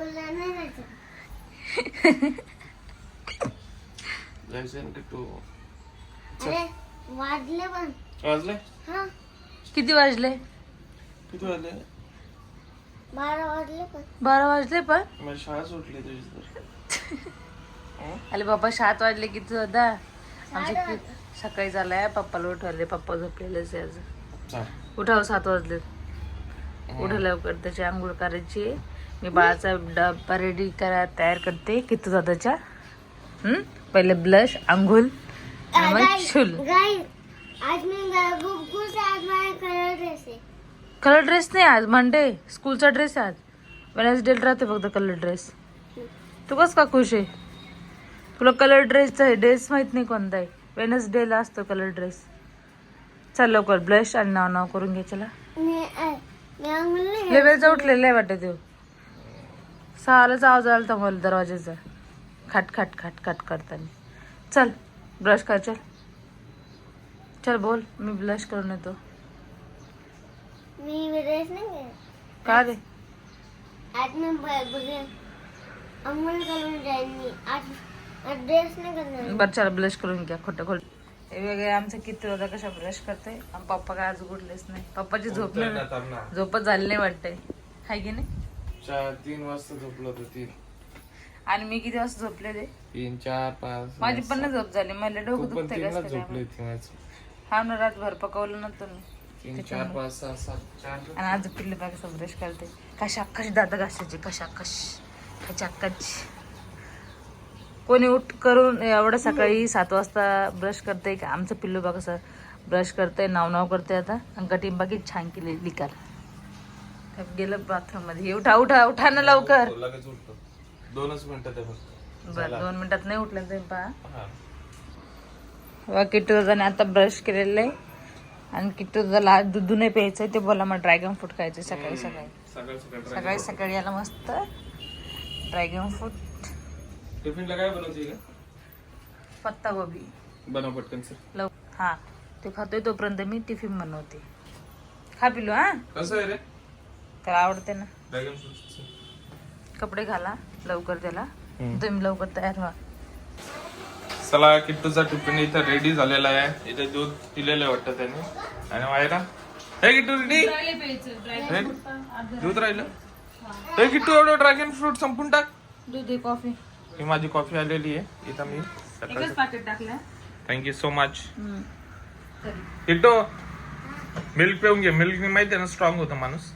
अरे वाजले पण वाजले हा किती वाजले? किती वाजले? 12 वाजले पण 12 वाजले पण माझी शाळा सुटली तुझी तर. अरे बाबा 7 वाजले किती होता आमच्या साडे सकाळी झालाय. पप्पाला उठवले, पप्पा झोपलेलेच आहे अजून. चाल. उठाव 7 वाजले. उठा लवकर, त्याची आंघोळ करायची. मी बाळाचा डब्बा रेडी तयार करते किती दादाच्या. पहिले ब्लश, आंघोळ आणि मग शूल. आज मी गुस आज माझा कलर ड्रेस आहे. कलर ड्रेस नाही आज, मंडे स्कूलचा ड्रेस आहे आज. वेनसडे राहते फक्त कलर ड्रेस. तू कस का खुश आहे? तुला कलर ड्रेसचा आहे, ड्रेस माहित नाही कोणता आहे. वेनसडेला असतो कलर ड्रेस. चल लवकर ब्लश आणि नाव करून घे. चला लेवेलचा उठलेला आहे वाटत तो. 6लाच आवाज आला तर मला दरवाजाचा खट खट खट खट करताना. चल ब्रश कर. चल चल बोल, मी ब्लश करून येतो. मी ड्रेस नाही घेत. का रे? आज मी बघेन अंघोळ करून जाईन मी. आज ड्रेस नाही करणार. बरं चला ब्लश करून घ्या. खोटं खोट हे वेगळे आमचं किती होता कशा ब्रश करते. आणि पप्पा काय आज उठलेच नाही. पप्पाची झोपच झाली नाही वाटतंय, हाय की नाही? 3 वाजता झोपलो होतो. 3 आणि मी किती वाजता झोपले ते? 3 4 5 माझी पण नाही झोप झाली. मला डोकं दुखतंय कसं झोपले काय. हा ना, रातभर पकवलं नव्हतं मी. 3 4 5 6 7 4. आणि आज पिल्ले बघा कसं ब्रश करते. कशा दात घासायचे, कशा कोणी उठ करून एवढं सकाळी 7 वाजता ब्रश करते का? आमचं पिल्लू बघा कसं ब्रश करते, नाव करते आता. आणि कटिंग बाकी छान केली लिकाल. गेलं बाथरूम मध्ये. उठा ना लवकर. लगेच उठतो. 2च मिनिटात आहे फक्त. बरं 2 मिनिटात नाही उठलं तर पहा. किट्टू दादाने आता ब्रश केलेलं आहे. आणि किट्टू दादाला आज दूध नाही प्यायचंय. ते बोला मग ड्रॅगन फ्रूट खायचं सकाळी याला मस्त ड्रॅगन फ्रूट. टिफिनला काय बनवते का? पत्ता गोबी बनव पटकन सर. हा ते खातोय तोपर्यंत मी टिफिन बनवते. खा पिलू. हा कसं आहे रे? त्याला आवडते ना. Dragon fruit. कपडे घाला लवकर त्याला. तुम्ही लवकर तयार व्हा. चला किट्टूचा टिफिन इथं रेडी झालेला आहे. इथे दूध पिलेलं वाटतं त्याने. आणि वायरा हे किट्टू रेडी. दूध राहिलं. हे किट्टू एवढं ड्रॅगन फ्रूट संपून टाक. दूध कॉफी. ही माझी कॉफी आलेली आहे इथं. मी एकच पाकिट टाकलं. Thank you so much. Kittu milk पिऊन घे. मिल्क माहिती आहे ना, स्ट्रॉंग होतं माणूस.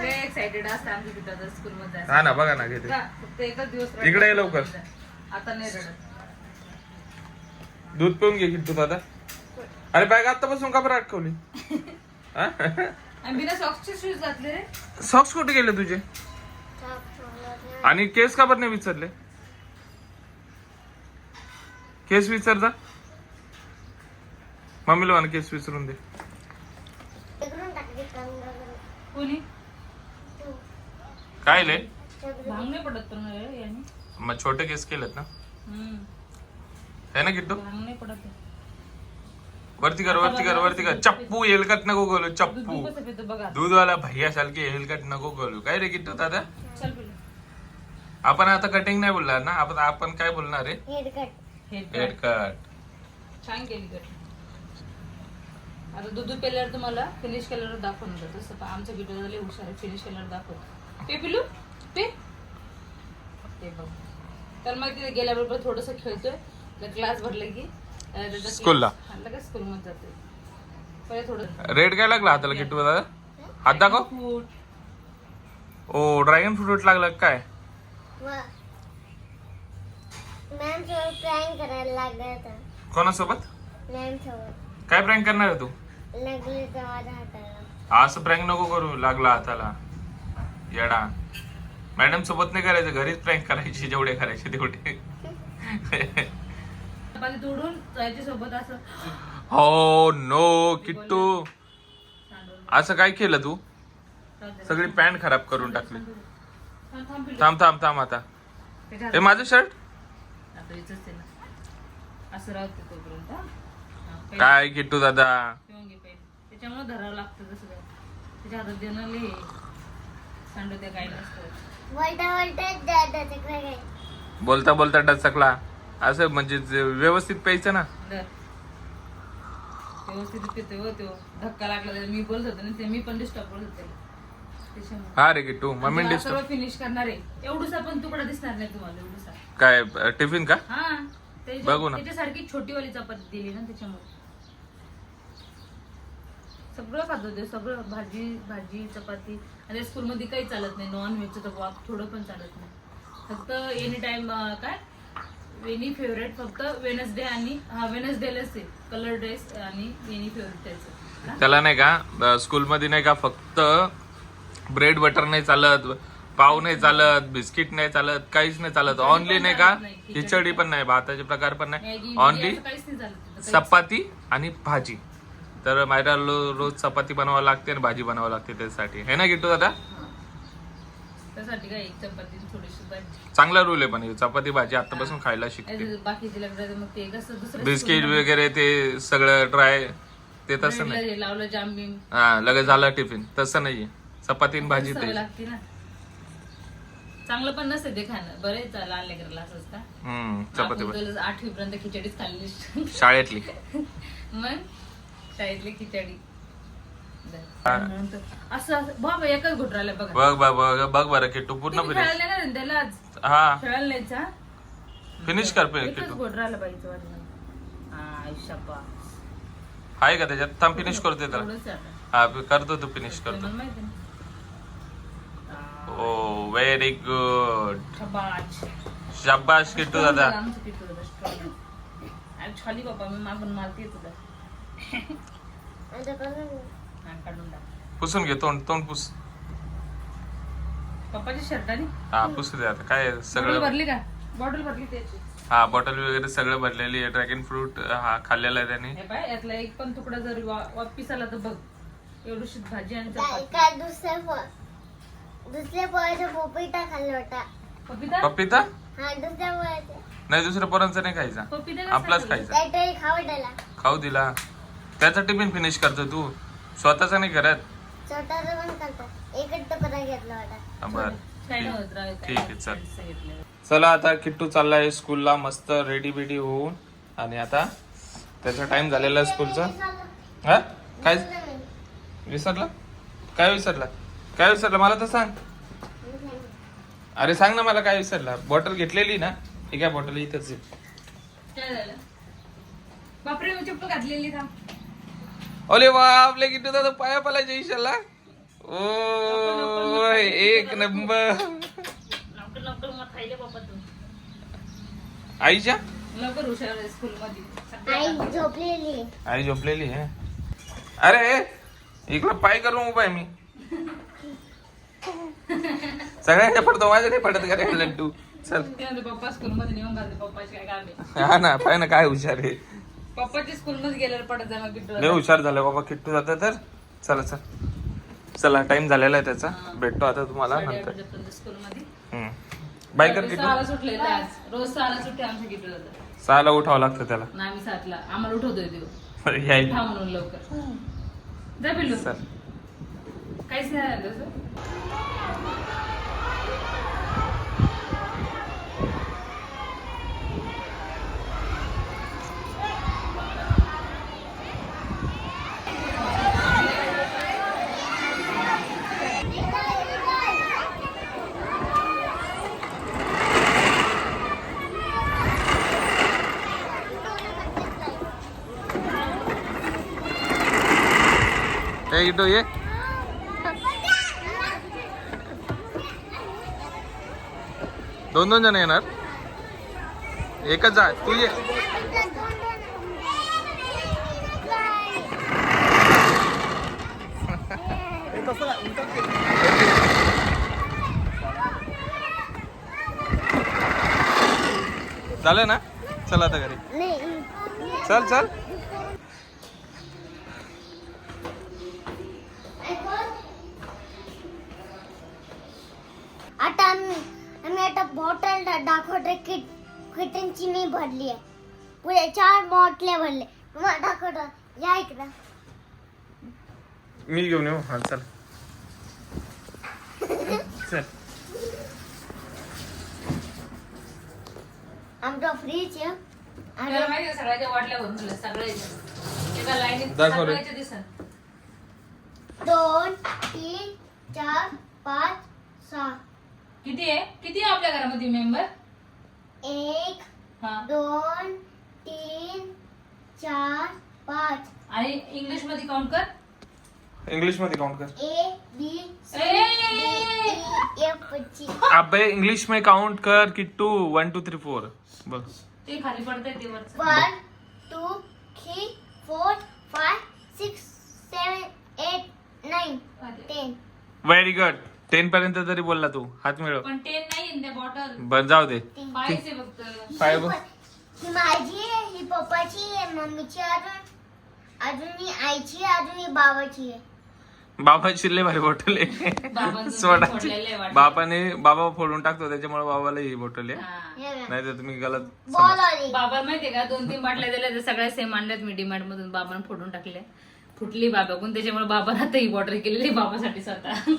एक्साइटेड असतं आमच्या पिठाचं स्कूल मध्ये. हा ना, बघा ना घेते. फक्त एकच दिवस इकडे ये लवकर. आता नाही रडत. दूध पिऊन घे किट्टू दादा. अरे बॅग आतापासून का बरं अटकवली? आणि बिना सॉक्सचे शूज घातले रे. सॉक्स कुठे गेले तुझे? आणि केस का बरं नाही विचारले? केस विचार जा. मम्मीला म्हणा केस विचारून दे. कोणी काय ले भांग नाही पडत पण याने. मग छोटे केस केलेत ना, है ना किट्टू? भांग नाही पडत. वरती कर. चप्पू हेलकट नको गोलू. चप्पू बघा दूधवाला भैया सारखे हेलकट नको गोलू. काय रे किट्टू दादा? चल पिल्लू. आपण आता कटिंग नाही बोलणार ना. आपण काय बोलणार आहे? Head cut. छान केली कट. आता दूध पेल्यावर तुम्हाला फिनिश केल्यावर दाखवून तसं आमचं बिटू झाले हुशार आहे. फिनिश केल्यावर दाखवतो. पे पिलू पे. ते बघ. तर मग तिथे गेल्याबरोबर थोडस खेळतोय. क्लास भरलं की स्कूलला लगेच स्कूल मध्ये जातोय. पहिले थोडं रेड काय लागला हाताला किट्टू दादा? हात दाखव. ओ ड्रॅगन फ्रूट लागला काय? मॅम सोबत प्रँक करायला लागला. कोणासोबत? मॅम सोबत. काय प्रँक करणार आहे तू? लागले तर माझ्या हाताला. असं प्रँक नको करू. लागला हाताला येडा. मॅडम सोबत नाही करायचं, घरीच प्रँक करायची. जेवढे करायचे तेवढे. तोडून जायच्या सोबत असं. हो नो किट्टू, असं काय केलं तू? सगळी पॅन्ट खराब करून टाकली. थांब आता. हे माझं शर्ट असं राहते तोपर्यंत. काय किट्टू दादा? त्याच्यामुळे धरावं लागतं. जसं त्याच्या हातात देणं लय सांडू द्या काही नसतं. वळता बोलता बोलता डचकला असं म्हणजे व्यवस्थित प्यायचं ना. दर व्यवस्थित पितोय हो तो. धक्का लागला त्याला. मी बोलत होते ना ते, मी पण डिस्टर्ब करत होते त्याच्यामुळे. हा रे किट्टू मम्मी आणि डिस्टर्ब सर्व फिनिश करणार आहे. एवढूसा पण तुकडा दिसणार नाही तुम्हाला. एवढूसा काय टिफिन का हा बघू ना. त्याच्यासारखी छोटीवाली चपाती दिली ना त्याच्यामुळे. सगळं खात होते सगळं. भाजी भाजी चपाती. आणि स्कूलमध्ये काही चालत नाही. नॉन व्हेजचं तर वाक थोडं पण चालत नाही. फक्त एनी टाइम काय एनी फेवरेट फक्त वेनसडे आणि वेनसडेलाच आहे कलर ड्रेस आणि एनी फेवरेट त्याचं. त्याला नाही का स्कूलमध्ये नाही का फक्त ब्रेड बटर नाही चालत, पाव नाही चालत, बिस्किट नाही चालत, काहीच नाही चालत. ऑनली नाही का खिचडी पण नाही, भाताचे प्रकार पण नाही, ऑनली काहीच नाही चालत. चपाती आणि भाजी. तर मायरा रोज चपाती बनवावं लागते आणि भाजी बनवावं लागते त्यासाठी, है ना किट्टू दादा? त्यासाठी काय एक चपाती थोडीशी भाजी. चांगला रूल आहे पण हे, चपाती भाजी आतापासून खायला शिकते. बाकीचे लग्न मग ते कसं दुसरं बिस्किट वगैरे ते सगळं ड्राय ते तसं नाही. लावलं जाम बिम हा लगेच झाला टिफिन, तसं नाहीये. चपाती आणि भाजी सवय ते लागते ना. चांगलं पण नसते ते खाणं. बरे लहान लेकरला असंच का. चपाती आपण तर 8वी पर्यंत खिचडीच खाल्ली. शाळेतली मग शाळेतली खिचडी. असं बाबा एकच घोट राहिला बघा. बघ बरं किट्टू पूर्ण तुम्ही फिनिश. खेळायला नाही ना त्याला आज. हा खेळायला नाहीच हा? फिनिश कर एकच किट्टू. घोट राहिला पाहिजे वाटलं. आयुष्यापा आहे का त्याच्यात? थांब फिनिश करते तर. एवढंच आहे आता. हा करतो तू फिनिश करतो. मला माहिती ना. ओ व्हेरी गुड. शबाज. शाबाश किट्टू दादा. आमचं किट्टू दादा strong आहे. आणि खाली बाबा मी मागून मारते तुला. हा, काढून टाक. पुसून घे तोंड पुस. पप्पाची शर्टाने हा पुसू दे आता. काय बॉटल सगळं. भरली का? बॉटल भरली त्याची. हा बॉटल वगैरे सगळं भरलेली आहे. ड्रॅगन फ्रूट हा खाल्लेला आहे त्याने. हे पाय यातला एक पण तुकडा जर वापिस आला तर बघ. एवढीशी भाजी आणि चपाती. काय दुसऱ्या पोळ्याचा पोपीटा खाल्ला होता. पपिता पपिता हा दुसऱ्या पोळ्याचा नाही, दुसऱ्या पोरांचा नाही खायचा, पपिता आपलाच खायचा. काहीतरी खावटायला खाऊ दिला. त्याचा टिफिन फिनिश करतो तू, स्वतःचा नाही करत. छोटासा पण करतात. एकच तुकडा घेतला होता. बर काय होत राहत. ठीक आहे चल. चला आता किट्टू चाललाय स्कूलला मस्त रेडी बिडी होऊन. आणि आता त्याचा टाइम झालेला आहे स्कूलचा. हा काय विसरला? काय विसरला? काय विसरला मला तर सांग. अरे सांग ना मला काय विसरला. बॉटल घेतलेली ना? ही काय बॉटल इथंच आहे. काय झालं? बापरे मी चप्पल घातलेली थांब. ओले वा आपल्या किट्टू दादा पाया पलायच्या इशाला. ओ एक नंबर. लवकर लवकर मग खायले बाबा तू. आईच्या लवकर हुशार आहे स्कूल मध्ये. आई झोपलेली. आई झोपलेली आहे. अरे इकडं पाय करून उभा आहे मी. सगळ्यांच्या पडतो, माझ्या नाही पडत का रे लड्डू. चल पप्पा स्कूल मध्ये नेऊन घालते. पप्पाची काय काम आहे. हा ना पाय ना काय हुशार आहे. पप्पाची स्कूल मध्ये गेल्यावर पडत जाणार किट्टू. लय हुशार झालं बाबा किट्टू जाता तर. चला चल चला टाइम झालेला आहे त्याचा. भेटतो आता तुम्हाला नंतर. स्कूल मध्ये बाय कर किट्टू. 6ला सुटलेला आज. रोज 6ला सुट्टी आमच्या किट्टू जातात. 6ला उठावं लागतं त्याला. ना आम्ही 7ला. आम्हाला उठवतोय देऊ यायला. उठा म्हणून लवकर. जा पिल्लू. चल काहीच नाही झालं तसं. हे किट्टू ये. दोन जण येणार. एकच जा तू ये. झालं ना? चल आता घरी. चल चल. आता आम्ही आता बॉटल दाखवतो. किटनची नाही भरली आहे. पुढे 4 बॉटल्या भरले. तुम्हाला दाखवतो. या इकडं. मी घेऊन येऊ. हा चल. चल आमचा फ्रीज आहे. त्याला माहिती आहे सगळ्याच्या वाटल्या भरून दिल्या सगळ्याच्या एका लाईनीत दाखव रे. सगळ्याच्या दिसत 2 3 4 5 6 किती आहे आपल्या घरामध्ये मेंबर 1 हा 2 3 4 5 आणि इंग्लिश मध्ये काउंट कर इंग्लिश मध्ये काउंट कर. A B C A! D E F G. अबे इंग्लिश में काउंट कर किट्टू 1 2 3 4 बघ. ते खाली पडतंय ते वरचं 1 2 3 4 5 6 7 8 9 10. व्हेरी गुड 10 पर्यंत तरी बोलला तू. हात मिळव. पण ते नाही त्या बॉटल बर जाऊ दे. पाहिजे फक्त फायबर ही माझी आहे, ही पप्पाची आहे, मम्मीची अजून ही आईची आहे, अजून ही बाबाची आहे. बाबा चिल्ले भारी बॉटल आहे बाबांचं सोडाची. फोडलेलं आहे वाटतं. बाबा फोडून टाकतो त्याच्यामुळे बाबाला ही बॉटल आहे. हा. हे बघ. नाही तर तुम्ही गलत बॉल आली. बाबा माहितीये का 2-3 बाटल्या दिल्या त्या सगळ्या सेम आणल्यात मी डिमार्ट मधून बाबांना फोडून टाकले फुटली बाबाकडून त्याच्यामुळे बाबांना आता ही बॉटल केलेली बाबासाठी स्वतः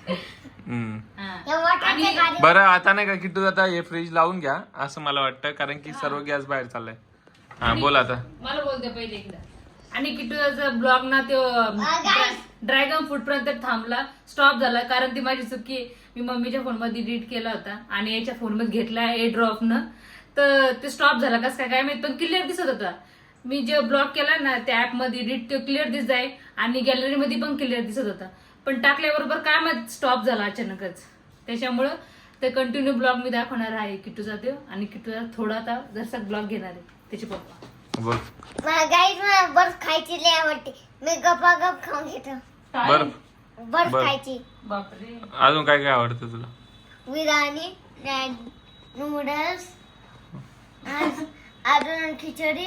हम्म. हा. या वाटणच्या आणि गाडी- बरं आता नाही का किट्टू आता हे फ्रीज लावून घ्या असं मला वाटतं कारण की सर्व गॅस बाहेर चाललाय. हा बोल आता. मला बोलते पहिले एकदा आणि किट्टूचा ब्लॉग ना तो guys. ड्रॅगन फ्रूट पर्यंत थांबला स्टॉप झाला कारण ती माझी चुकी आहे. मी मम्मीच्या फोन मध्ये डिलीट केला होता आणि याच्या फोन मध्ये घेतला ए ड्रॉप न तर ते स्टॉप झाला कसं काय माहित पण क्लिअर दिसत होता. मी जे ब्लॉक केला ना त्या ऍप मध्ये एडिट तो क्लिअर दिसत आहे आणि गॅलरी मध्ये पण क्लिअर दिसत होता पण टाकल्याबरोबर काय माहित स्टॉप झाला अचानकच त्याच्यामुळं ते कंटिन्यू ब्लॉग मी दाखवणार आहे किट्टूचा तो आणि किट्टूचा थोडा आता जरसा ब्लॉग घेणार आहे त्याचे पप्पा. बोल. मला गाईज मला बर्फ खायची लय आवडते. मी गपागप खाऊन घेतो. बरं बर्फ बर्फ. खायची. बापरे अजून काय काय आवडतं तुला. बिर्याणी नूडल्स अजून खिचडी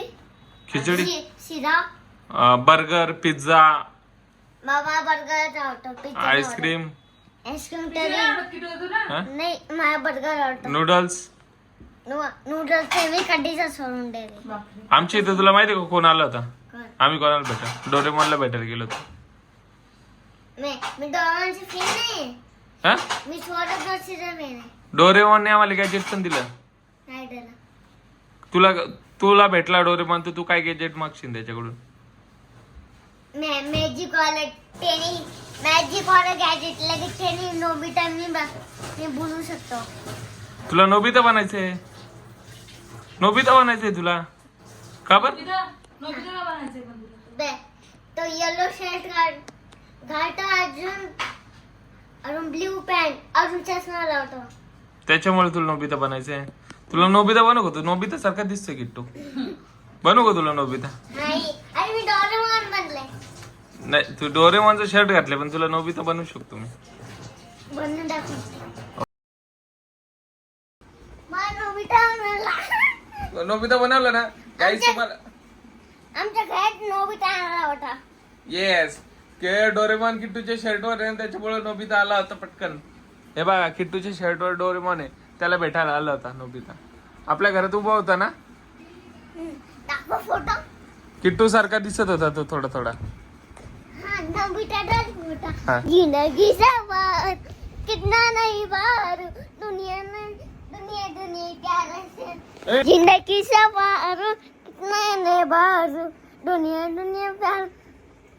खिचडी शिरा बर्गर पिझ्झा बाबा बर्गर आवडतो पिझ्झा आईस्क्रीम आईस्क्रीम किती तरी आवडत किट्टू तुला हा? नाही मला बर्गर आवडतो नूडल्स. नूडल्स मी कधीच सोडून देते. बापरे आमच्या इथे तुला माहिती आहे का कोण आला होता. कोण? आम्ही कोणाला भेटा डोरेमॉनला भेटायला गेलो होतो. मी डॉलरची फी नाही हा मी स्वतः बसीचा फी नाही डोरेमॉनने आम्हाला गॅजेट पण दिलं. नाही दिला. तुला तुला भेटला डोरेमॉन तर तू काय गॅजेट मागशील त्याच्याकडून. मॅजिक वाला टेनी मॅजिक वाला गॅजेट लगेच टेनी नोबिता मी बोलू शकतो. तुला नोबिता बनायचंय. नोबिता बनायचंय तुला का बर. नोबिता बनायचंय पण तुला तो येलो शर्ट घालतो अजून ब्ल्यू पॅन्ट अजून चष्मा लावतो. त्याच्यामुळे तुला नोबिता बनायचंय. तुला नोबिता बनव का तू नोबिता सारखा दिसतोय किट्टू. बनवू का तुला नोबिता. नाही अरे मी डोरेमॉन बनले. नाही तू डोरेमॉनचं शर्ट घातले पण तुला नोबिता बनवू शकतो मी. बनवून दाखव. मला नोबिता बनवला. नोबिता बनवलं ना काहीच तुम्हाला. आमच्या घरात नोबिता आला होता. येस के डोरेमॉन किट्टूच्या शर्टवर आहे त्याच्यामुळे नोबिता आला होता पटकन. हे बघा किट्टूच्या शर्टवर डोरेमॉन आहे त्याला भेटायला आला होता नोबिता. आपल्या घरात उभा होता ना दाखव फोटो. किट्टू सारखा दिसत होता तो थोडा थोडा. हाँ नोबिता डर होता. हाँ. जिंदगी सवार कितना नहीं बार दुनिया प्यार से ए? जिंदगी सवार कितना नहीं बार दुनिया प्यार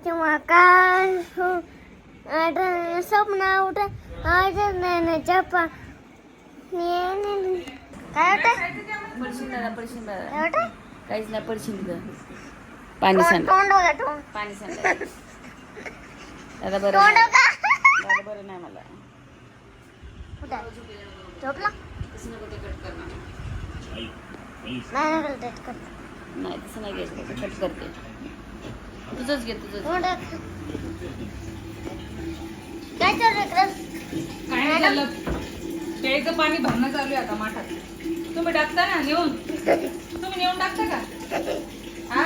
चमकार हो आज स्वप्न उठ आज मैंने चपा काय होतं पडशील दादा पडशील दादा काय होतं काहीच नाही पडशील ग पाणी सांड तोंड बघा तोंड पाणी सांड दादा बरं तोंड नाही. का दादा बरं नाही मला कुठं झोपला तसं नको ते कट करणार नाही करत कर नाही तसं नाही घ्यायचं कट करते तुझंच घे तुझंच तोंड काय चालू आहे क्रम? काय झालं प्यायचं पाणी भरणं चालू आहे आता माठात तुम्ही टाकता ना नेऊन तुम्ही नेऊन टाकता का हा